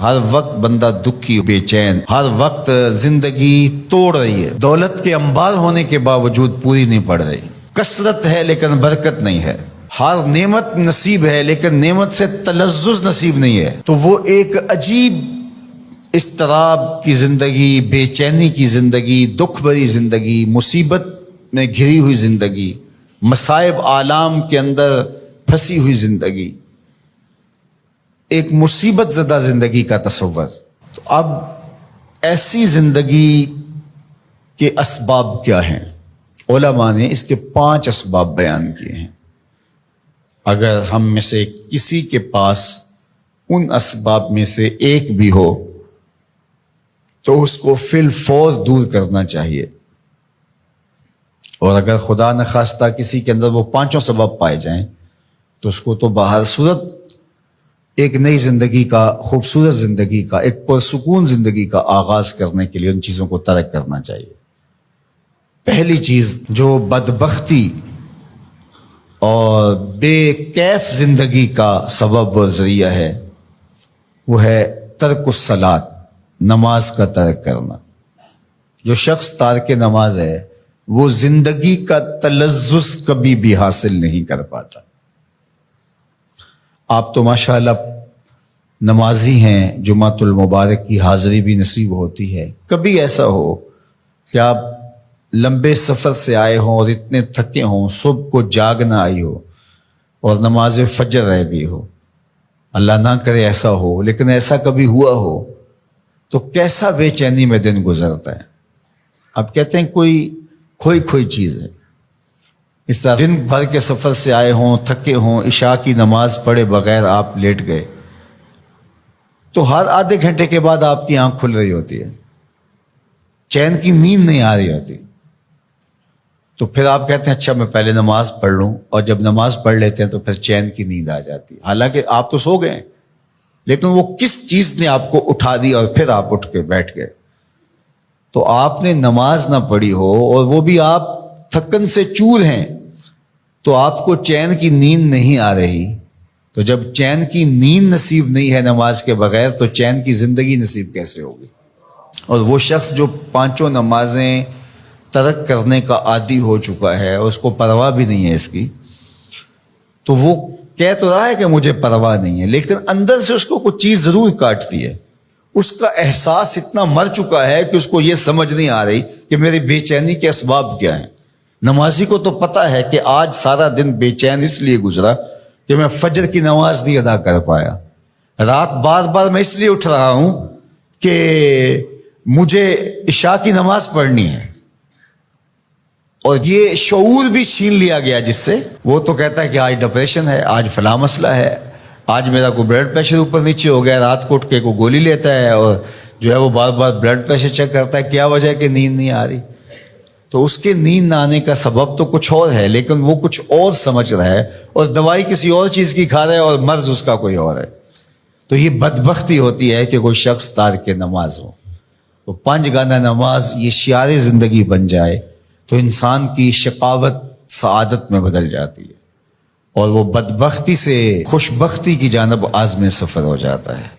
ہر وقت بندہ دکھی بے چین، ہر وقت زندگی توڑ رہی ہے، دولت کے انبار ہونے کے باوجود پوری نہیں پڑ رہی، کثرت ہے لیکن برکت نہیں ہے، ہر نعمت نصیب ہے لیکن نعمت سے تلذذ نصیب نہیں ہے، تو وہ ایک عجیب اضطراب کی زندگی، بے چینی کی زندگی، دکھ بھری زندگی، مصیبت میں گھری ہوئی زندگی، مصائب عالم کے اندر پھنسی ہوئی زندگی، ایک مصیبت زدہ زندگی کا تصور۔ تو اب ایسی زندگی کے اسباب کیا ہیں؟ علماء نے اس کے 5 اسباب بیان کیے ہیں۔ اگر ہم میں سے کسی کے پاس ان اسباب میں سے ایک بھی ہو تو اس کو فی الفور دور کرنا چاہیے، اور اگر خدا نخواستہ کسی کے اندر وہ 5 سبب پائے جائیں تو اس کو تو بہر صورت ایک نئی زندگی کا، خوبصورت زندگی کا، ایک پرسکون زندگی کا آغاز کرنے کے لیے ان چیزوں کو ترک کرنا چاہیے۔ پہلی چیز جو بدبختی اور بے کیف زندگی کا سبب و ذریعہ ہے وہ ہے ترک الصلاۃ، نماز کا ترک کرنا۔ جو شخص تارک نماز ہے وہ زندگی کا تلذذ کبھی بھی حاصل نہیں کر پاتا۔ آپ تو ماشاءاللہ نمازی ہیں، جمعۃ المبارک کی حاضری بھی نصیب ہوتی ہے، کبھی ایسا ہو کہ آپ لمبے سفر سے آئے ہوں اور اتنے تھکے ہوں، صبح کو جاگ نہ آئی ہو اور نماز فجر رہ گئی ہو، اللہ نہ کرے ایسا ہو، لیکن ایسا کبھی ہوا ہو تو کیسا بے چینی میں دن گزرتا ہے۔ آپ کہتے ہیں کوئی کھوئی چیز ہے۔ اس طرح دن بھر کے سفر سے آئے ہوں، تھکے ہوں، عشاء کی نماز پڑھے بغیر آپ لیٹ گئے تو ہر آدھے گھنٹے کے بعد آپ کی آنکھ کھل رہی ہوتی ہے، چین کی نیند نہیں آ رہی ہوتی، تو پھر آپ کہتے ہیں اچھا میں پہلے نماز پڑھ لوں، اور جب نماز پڑھ لیتے ہیں تو پھر چین کی نیند آ جاتی ہے، حالانکہ آپ تو سو گئے لیکن وہ کس چیز نے آپ کو اٹھا دی اور پھر آپ اٹھ کے بیٹھ گئے۔ تو آپ نے نماز نہ پڑھی ہو اور وہ بھی آپ تھکن سے چور ہیں تو آپ کو چین کی نیند نہیں آ رہی، تو جب چین کی نیند نصیب نہیں ہے نماز کے بغیر تو چین کی زندگی نصیب کیسے ہوگی؟ اور وہ شخص جو 5 نمازیں ترک کرنے کا عادی ہو چکا ہے اور اس کو پرواہ بھی نہیں ہے اس کی، تو وہ کہہ تو رہا ہے کہ مجھے پرواہ نہیں ہے، لیکن اندر سے اس کو کچھ چیز ضرور کاٹتی ہے، اس کا احساس اتنا مر چکا ہے کہ اس کو یہ سمجھ نہیں آ رہی کہ میری بے چینی کے اسباب کیا ہیں۔ نمازی کو تو پتا ہے کہ آج سارا دن بے چین اس لیے گزرا کہ میں فجر کی نماز نہیں ادا کر پایا، رات بار بار میں اس لیے اٹھ رہا ہوں کہ مجھے عشاء کی نماز پڑھنی ہے، اور یہ شعور بھی چھین لیا گیا جس سے وہ تو کہتا ہے کہ آج ڈپریشن ہے، آج فلاں مسئلہ ہے، آج میرا کوئی بلڈ پریشر اوپر نیچے ہو گیا، رات کو اٹھ کے کوئی گولی لیتا ہے اور جو ہے وہ بار بار بلڈ پریشر چیک کرتا ہے، کیا وجہ ہے کہ نیند نہیں آ رہی؟ تو اس کے نیند نہ آنے کا سبب تو کچھ اور ہے، لیکن وہ کچھ اور سمجھ رہا ہے اور دوائی کسی اور چیز کی کھا رہا ہے اور مرض اس کا کوئی اور ہے۔ تو یہ بدبختی ہوتی ہے کہ کوئی شخص تارک نماز ہو، تو 5 گانا نماز یہ شعار زندگی بن جائے تو انسان کی شقاوت سعادت میں بدل جاتی ہے اور وہ بدبختی سے خوشبختی کی جانب عازم سفر ہو جاتا ہے۔